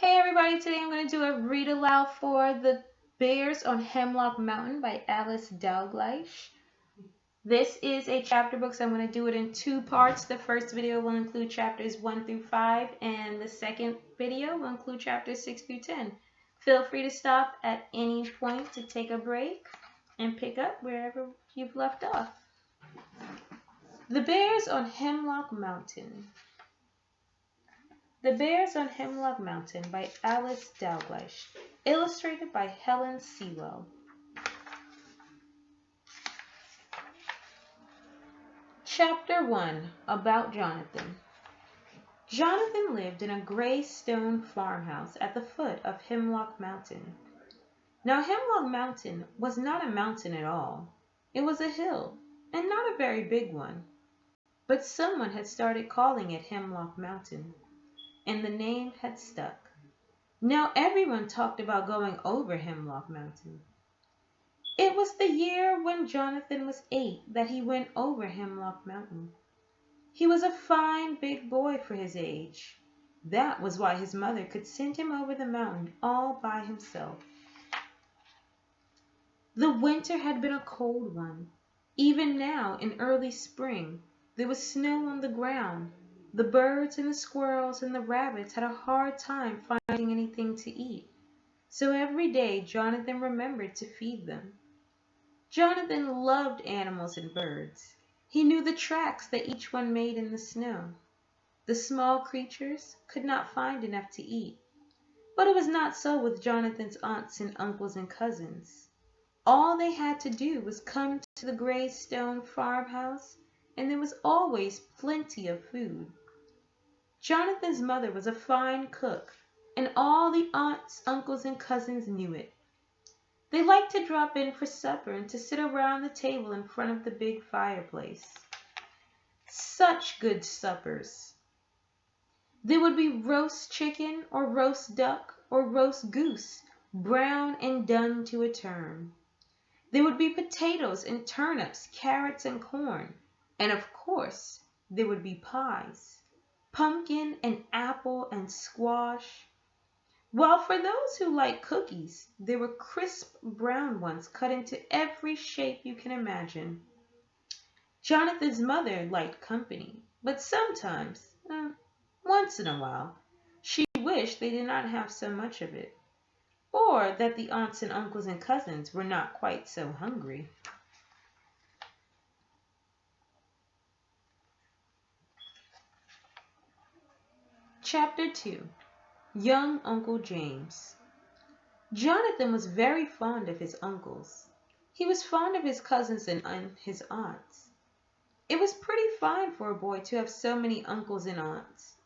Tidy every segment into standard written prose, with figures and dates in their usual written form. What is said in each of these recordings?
Hey everybody, today I'm going to do a read aloud for The Bears on Hemlock Mountain by Alice Dalgliesh. This is a chapter book, so I'm going to do it in two parts. The first video will include chapters 1 through 5, and the second video will include chapters 6 through 10. Feel free to stop at any point to take a break and pick up wherever you've left off. The Bears on Hemlock Mountain. The Bears on Hemlock Mountain by Alice Dalgliesh. Illustrated by Helen Sewell. Chapter 1. About Jonathan. Jonathan lived in a gray stone farmhouse at the foot of Hemlock Mountain. Now Hemlock Mountain was not a mountain at all. It was a hill, and not a very big one. But someone had started calling it Hemlock Mountain, and the name had stuck. Now everyone talked about going over Hemlock Mountain. It was the year when Jonathan was 8 that he went over Hemlock Mountain. He was a fine big boy for his age. That was why his mother could send him over the mountain all by himself. The winter had been a cold one. Even now, in early spring, there was snow on the ground. The birds and the squirrels and the rabbits had a hard time finding anything to eat. So every day Jonathan remembered to feed them. Jonathan loved animals and birds. He knew the tracks that each one made in the snow. The small creatures could not find enough to eat. But it was not so with Jonathan's aunts and uncles and cousins. All they had to do was come to the gray stone farmhouse, and there was always plenty of food. Jonathan's mother was a fine cook, and all the aunts, uncles, and cousins knew it. They liked to drop in for supper and to sit around the table in front of the big fireplace. Such good suppers! There would be roast chicken or roast duck or roast goose, brown and done to a turn. There would be potatoes and turnips, carrots and corn, and of course there would be pies. Pumpkin and apple and squash. While for those who like cookies, there were crisp brown ones cut into every shape you can imagine. Jonathan's mother liked company, but sometimes, once in a while, she wished they did not have so much of it, or that the aunts and uncles and cousins were not quite so hungry. Chapter 2. Young Uncle James. Jonathan was very fond of his uncles. He was fond of his cousins and his aunts. It was pretty fine for a boy to have so many uncles and aunts.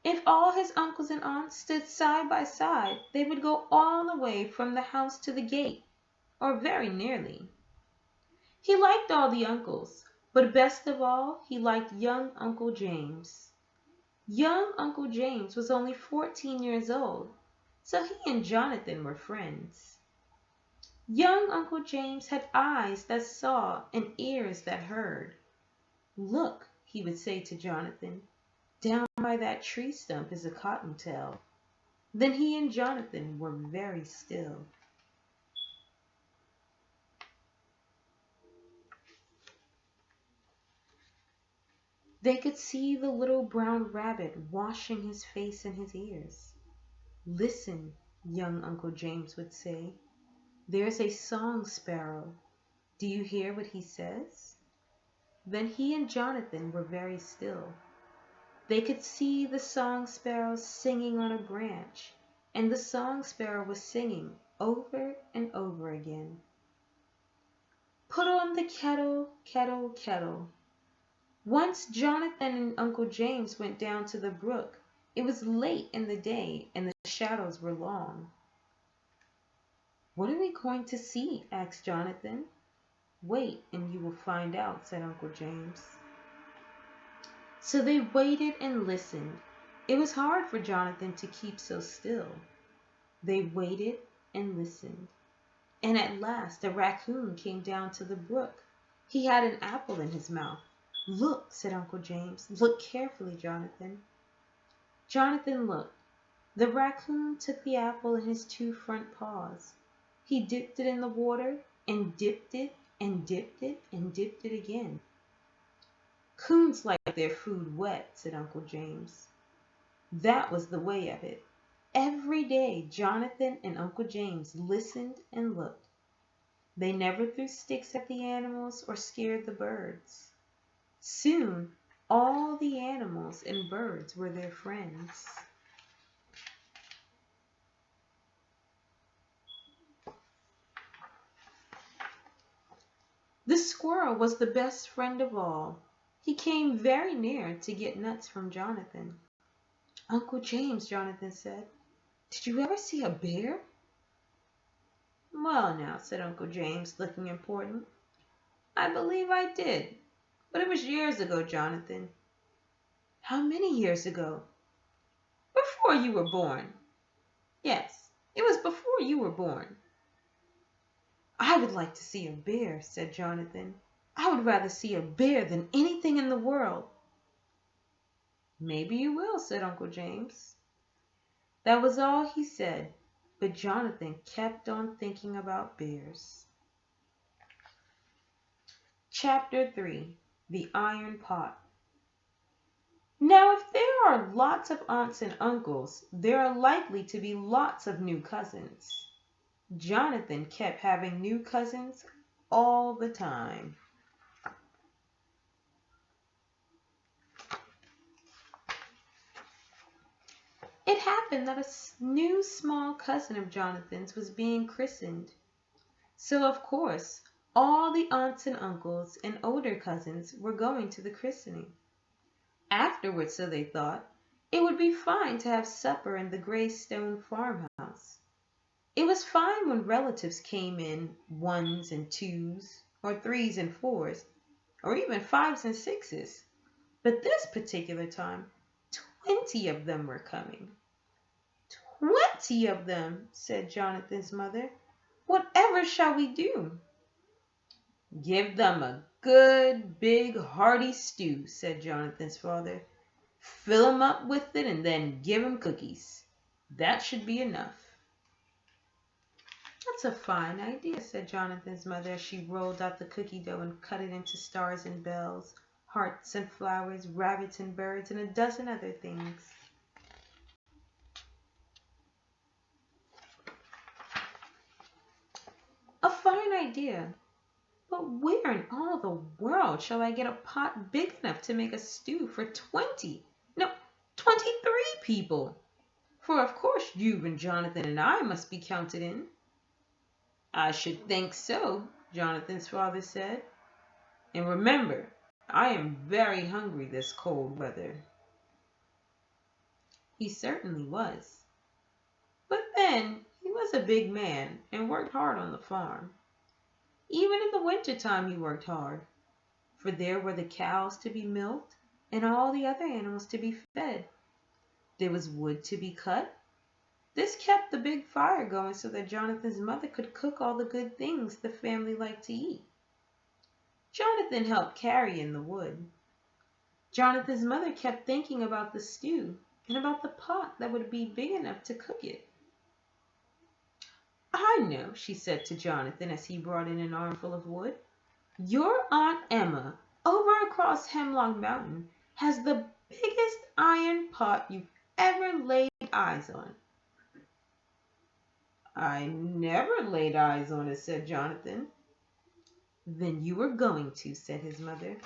If all his uncles and aunts stood side by side, they would go all the way from the house to the gate, or very nearly. He liked all the uncles, but best of all, he liked young Uncle James. Young Uncle James was only 14 years old, so he and Jonathan were friends. Young Uncle James had eyes that saw and ears that heard. "Look," he would say to Jonathan, "down by that tree stump is a cottontail." Then he and Jonathan were very still. They could see the little brown rabbit washing his face and his ears. "Listen," young Uncle James would say. "There's a song sparrow. Do you hear what he says?" Then he and Jonathan were very still. They could see the song sparrow singing on a branch, and the song sparrow was singing over and over again. "Put on the kettle, kettle, kettle." Once Jonathan and Uncle James went down to the brook. It was late in the day, and the shadows were long. "What are we going to see?" asked Jonathan. "Wait, and you will find out," said Uncle James. So they waited and listened. It was hard for Jonathan to keep so still. They waited and listened. And at last a raccoon came down to the brook. He had an apple in his mouth. "Look," said Uncle James. "Look carefully, Jonathan." Jonathan looked. The raccoon took the apple in his two front paws. He dipped it in the water and dipped it and dipped it and dipped it again. Coons like their food wet, said Uncle James. That was the way of it. Every day Jonathan and Uncle James listened and looked. They never threw sticks at the animals or scared the birds. Soon all the animals and birds were their friends. The squirrel was the best friend of all. He came very near to get nuts from Jonathan. Uncle James, Jonathan said, did you ever see a bear? Well now, said Uncle James, looking important, I believe I did, but it was years ago, Jonathan. How many years ago? Before you were born. Yes, it was before you were born. I would like to see a bear, said Jonathan. I would rather see a bear than anything in the world. Maybe you will, said Uncle James. That was all he said, but Jonathan kept on thinking about bears. Chapter 3. The Iron Pot. Now, if there are lots of aunts and uncles, there are likely to be lots of new cousins. Jonathan kept having new cousins all the time. It happened that a new small cousin of Jonathan's was being christened. So, of course, all the aunts and uncles and older cousins were going to the christening. Afterwards, so they thought, it would be fine to have supper in the gray stone farmhouse. It was fine when relatives came in ones and twos, or threes and fours, or even fives and sixes. But this particular time, 20 of them were coming. 20 of them, said Jonathan's mother. Whatever shall we do? Give them a good, big, hearty stew, said Jonathan's father. Fill 'em up with it and then give 'em cookies. That should be enough. That's a fine idea, said Jonathan's mother as she rolled out the cookie dough and cut it into stars and bells, hearts and flowers, rabbits and birds, and a dozen other things. A fine idea. But where in all the world shall I get a pot big enough to make a stew for 23 people? For of course you and Jonathan and I must be counted in. I should think so, Jonathan's father said. And remember, I am very hungry this cold weather. He certainly was. But then he was a big man and worked hard on the farm. Even in the wintertime he worked hard, for there were the cows to be milked and all the other animals to be fed. There was wood to be cut. This kept the big fire going so that Jonathan's mother could cook all the good things the family liked to eat. Jonathan helped carry in the wood. Jonathan's mother kept thinking about the stew and about the pot that would be big enough to cook it. I know, she said to Jonathan as he brought in an armful of wood. Your Aunt Emma, over across Hemlock Mountain, has the biggest iron pot you've ever laid eyes on. I never laid eyes on it, said Jonathan. Then you were going to, said his mother.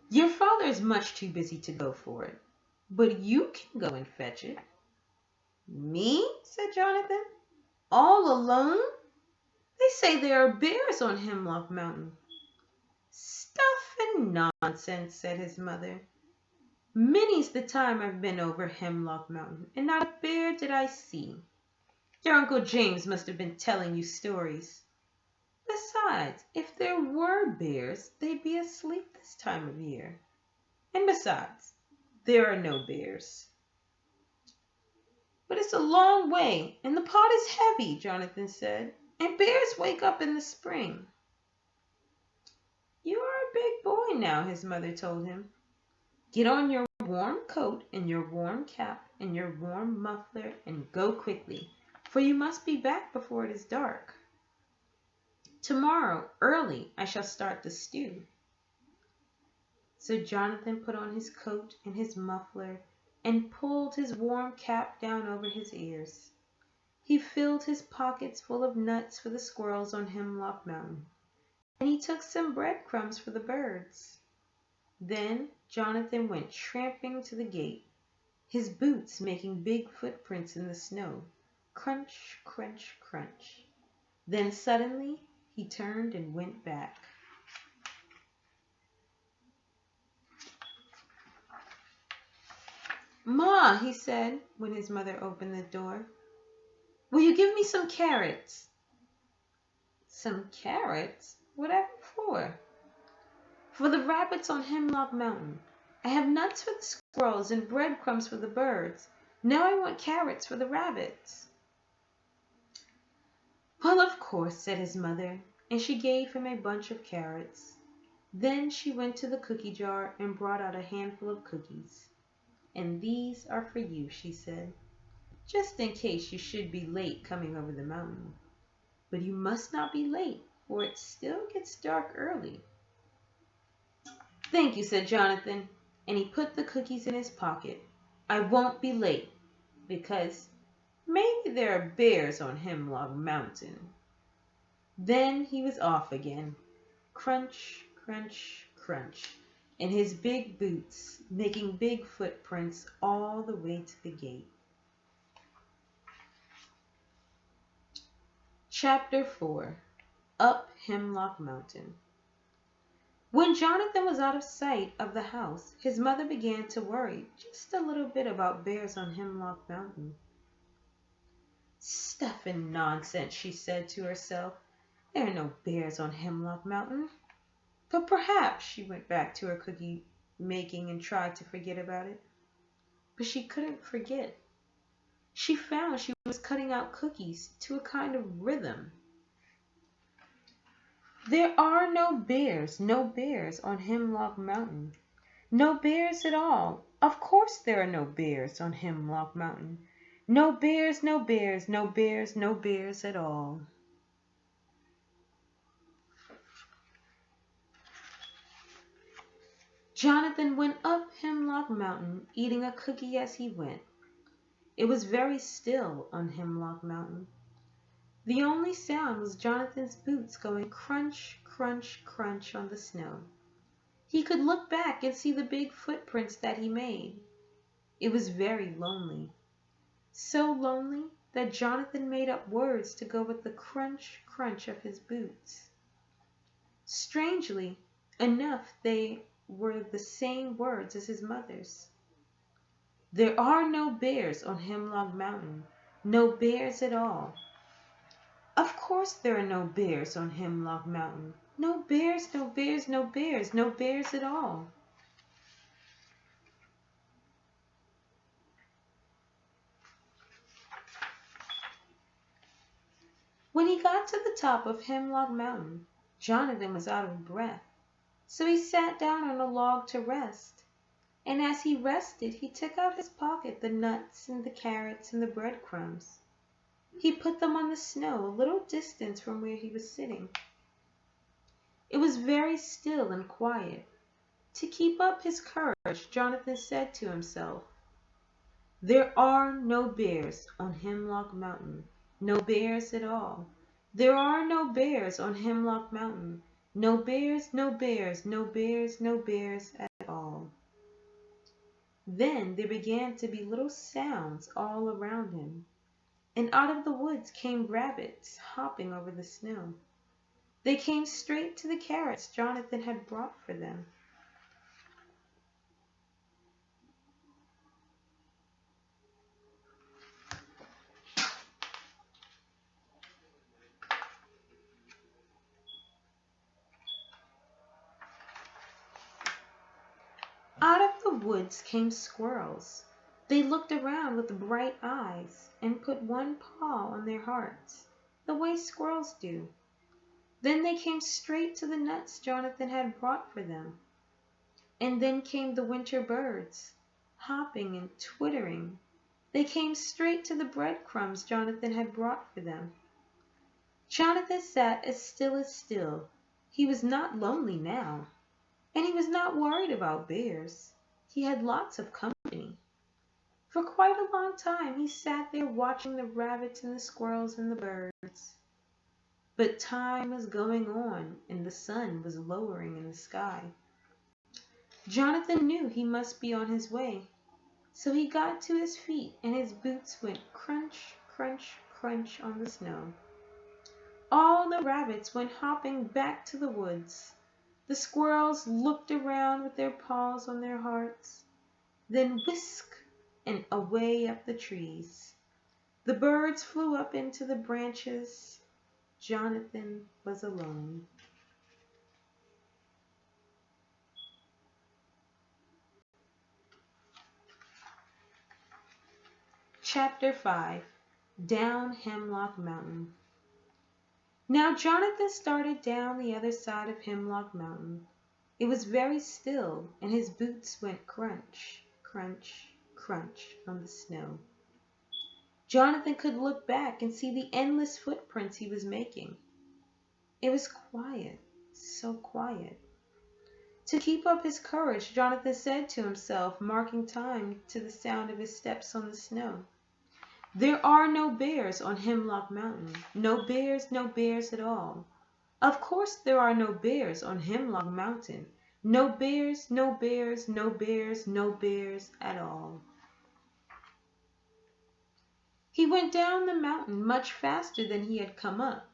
Your father is much too busy to go for it, but you can go and fetch it. Me? Said Jonathan. All alone? They say there are bears on Hemlock Mountain. Stuff and nonsense, said his mother. Many's the time I've been over Hemlock Mountain, and not a bear did I see. Your Uncle James must have been telling you stories. Besides, if there were bears, they'd be asleep this time of year. And besides, there are no bears. But it's a long way, and the pot is heavy, Jonathan said, and bears wake up in the spring. You're a big boy now, his mother told him. Get on your warm coat and your warm cap and your warm muffler and go quickly, for you must be back before it is dark. Tomorrow, early, I shall start the stew. So Jonathan put on his coat and his muffler and pulled his warm cap down over his ears. He filled his pockets full of nuts for the squirrels on Hemlock Mountain, and he took some breadcrumbs for the birds. Then Jonathan went tramping to the gate, his boots making big footprints in the snow. Crunch, crunch, crunch. Then suddenly he turned and went back. Ma, he said when his mother opened the door, will you give me some carrots? Some carrots? Whatever for? For the rabbits on Hemlock Mountain. I have nuts for the squirrels and breadcrumbs for the birds. Now I want carrots for the rabbits. Well, of course, said his mother, and she gave him a bunch of carrots. Then she went to the cookie jar and brought out a handful of cookies. And these are for you, she said, just in case you should be late coming over the mountain. But you must not be late, for it still gets dark early. Thank you, said Jonathan, and he put the cookies in his pocket. I won't be late, because maybe there are bears on Hemlock Mountain. Then he was off again. Crunch, crunch, crunch, in his big boots, making big footprints all the way to the gate. Chapter 4. Up Hemlock Mountain. When Jonathan was out of sight of the house, his mother began to worry just a little bit about bears on Hemlock Mountain. Stuff and nonsense, she said to herself. There are no bears on Hemlock Mountain. But perhaps she went back to her cookie making and tried to forget about it. But she couldn't forget. She found she was cutting out cookies to a kind of rhythm. There are no bears on Hemlock Mountain. No bears at all. Of course there are no bears on Hemlock Mountain. No bears, no bears, no bears, no bears at all. Jonathan went up Hemlock Mountain, eating a cookie as he went. It was very still on Hemlock Mountain. The only sound was Jonathan's boots going crunch, crunch, crunch on the snow. He could look back and see the big footprints that he made. It was very lonely. So lonely that Jonathan made up words to go with the crunch, crunch of his boots. Strangely enough, they were the same words as his mother's. There are no bears on Hemlock Mountain. No bears at all. Of course there are no bears on Hemlock Mountain. No bears, no bears, no bears, no bears at all. When he got to the top of Hemlock Mountain, Jonathan was out of breath, so he sat down on a log to rest. And as he rested, he took out of his pocket the nuts and the carrots and the breadcrumbs. He put them on the snow a little distance from where he was sitting. It was very still and quiet. To keep up his courage, Jonathan said to himself, There are no bears on Hemlock Mountain. No bears at all. There are no bears on Hemlock Mountain. No bears, no bears, no bears, no bears at all. Then there began to be little sounds all around him, and out of the woods came rabbits hopping over the snow. They came straight to the carrots Jonathan had brought for them. Out of the woods came squirrels. They looked around with bright eyes and put one paw on their hearts, the way squirrels do. Then they came straight to the nuts Jonathan had brought for them. And then came the winter birds, hopping and twittering. They came straight to the breadcrumbs Jonathan had brought for them. Jonathan sat as still as still. He was not lonely now, and he was not worried about bears. He had lots of company. For quite a long time he sat there watching the rabbits and the squirrels and the birds. But time was going on, and the sun was lowering in the sky. Jonathan knew he must be on his way, so he got to his feet and his boots went crunch, crunch, crunch on the snow. All the rabbits went hopping back to the woods. The squirrels looked around with their paws on their hearts. Then whisk, and away up the trees. The birds flew up into the branches. Jonathan was alone. Chapter 5. Down Hemlock Mountain. Now Jonathan started down the other side of Hemlock Mountain. It was very still, and his boots went crunch, crunch, crunch on the snow. Jonathan could look back and see the endless footprints he was making. It was quiet, so quiet. To keep up his courage, Jonathan said to himself, marking time to the sound of his steps on the snow, "There are no bears on Hemlock Mountain. No bears at all. Of course there are no bears on Hemlock Mountain. No bears, no bears, no bears, no bears at all." He went down the mountain much faster than he had come up.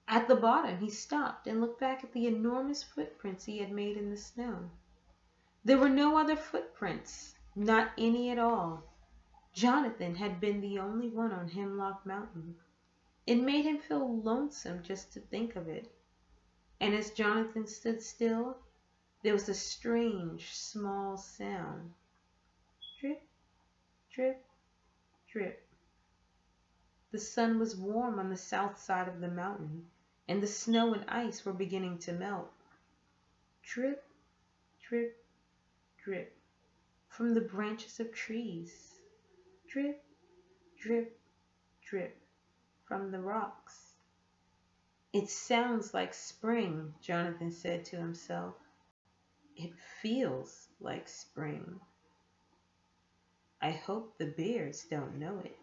At the bottom he stopped and looked back at the enormous footprints he had made in the snow. There were no other footprints, not any at all. Jonathan had been the only one on Hemlock Mountain. It made him feel lonesome just to think of it. And as Jonathan stood still, there was a strange small sound. Drip, drip, drip. The sun was warm on the south side of the mountain, and the snow and ice were beginning to melt. Drip, drip, drip, from the branches of trees. Drip, drip, drip, from the rocks. "It sounds like spring," Jonathan said to himself. "It feels like spring. I hope the bears don't know it."